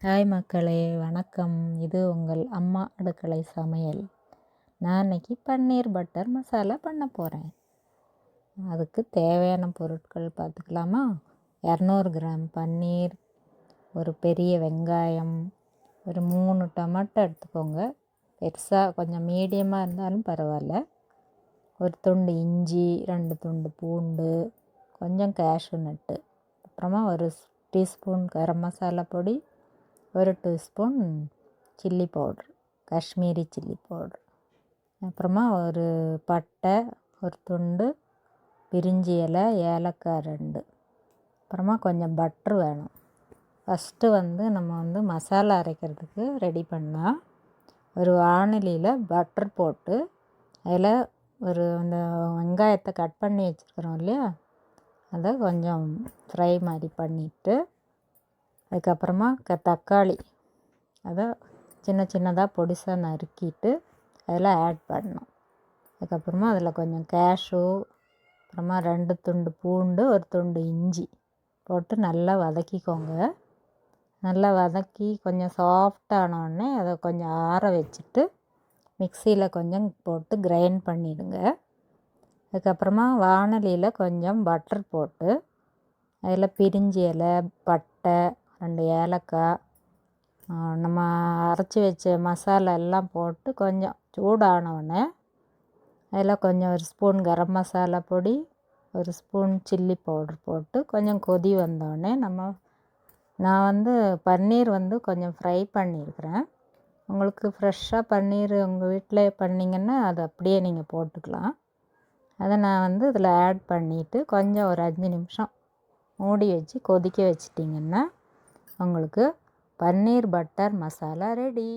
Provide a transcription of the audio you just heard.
Hi மக்களே, வணக்கம். இது உங்கள் அம்மா அடுக்களை சமையல். நான் இன்னைக்கு பன்னீர் பட்டர் மசாலா பண்ண போகிறேன். அதுக்கு தேவையான பொருட்கள் பார்த்துக்கலாமா? 200 கிராம் பன்னீர், ஒரு பெரிய வெங்காயம், ஒரு 3 டொமேட்டோ எடுத்துக்கோங்க. பெருசாக கொஞ்சம் மீடியமாக இருந்தாலும் பரவாயில்ல. ஒரு துண்டு இஞ்சி, 2 துண்டு பூண்டு, கொஞ்சம் கேஷ்யூ நட்டு, அப்புறமா ஒரு டீஸ்பூன் கரம் மசாலா பொடி, ஒரு teaspoon chilli powder, Kashmiri chilli powder, அப்புறமா ஒரு பட்டை, ஒரு துண்டு பிரிஞ்சி இலை, ஏலக்காய் 2, அப்புறமா கொஞ்சம் பட்ரு வேணும். ஃபஸ்ட்டு நம்ம மசாலா அரைக்கிறதுக்கு ரெடி பண்ணால், ஒரு வாணலியில் பட்டர் போட்டு அதில் அந்த வெங்காயத்தை கட் பண்ணி வச்சுருக்குறோம் இல்லையா, அதை கொஞ்சம் ஃப்ரை மாதிரி பண்ணிவிட்டு, அதுக்கப்புறமா தக்காளி அதை சின்ன சின்னதாக பொடிசாக நறுக்கிட்டு அதில் ஆட் பண்ணணும். அதுக்கப்புறமா அதில் கொஞ்சம் கேஷ்யூ, அப்புறமா 2 துண்டு பூண்டு, ஒரு துண்டு இஞ்சி போட்டு நல்லா வதக்கிக்கோங்க. நல்லா வதக்கி கொஞ்சம் சாஃப்டானோடனே அதை கொஞ்சம் ஆற வச்சுட்டு மிக்சியில் கொஞ்சம் போட்டு கிரைண்ட் பண்ணிவிடுங்க. அதுக்கப்புறமா வாணலியில் கொஞ்சம் பட்டர் போட்டு அதில் பிரிஞ்சி இலை, பட்டை, 2 ஏலக்காய், நம்ம அரைச்சி வச்ச மசாலா எல்லாம் போட்டு கொஞ்சம் சூடானவுடனே அதில் கொஞ்சம் ஒரு ஸ்பூன் கரம் மசாலா பொடி, ஒரு ஸ்பூன் சில்லி பவுட்ரு போட்டு கொஞ்சம் கொதி வந்தோடனே நான் பன்னீர் கொஞ்சம் ஃப்ரை பண்ணியிருக்கிறேன். உங்களுக்கு ஃப்ரெஷ்ஷாக பன்னீர் உங்கள் வீட்டில் பண்ணிங்கன்னா அதை அப்படியே நீங்கள் போட்டுக்கலாம். அதை நான் இதில் ஆட் பண்ணிவிட்டு கொஞ்சம் ஒரு 5 நிமிஷம் மூடி வச்சு கொதிக்க வச்சிட்டிங்கன்னா உங்களுக்கு பன்னீர் பட்டர் மசாலா ரெடி.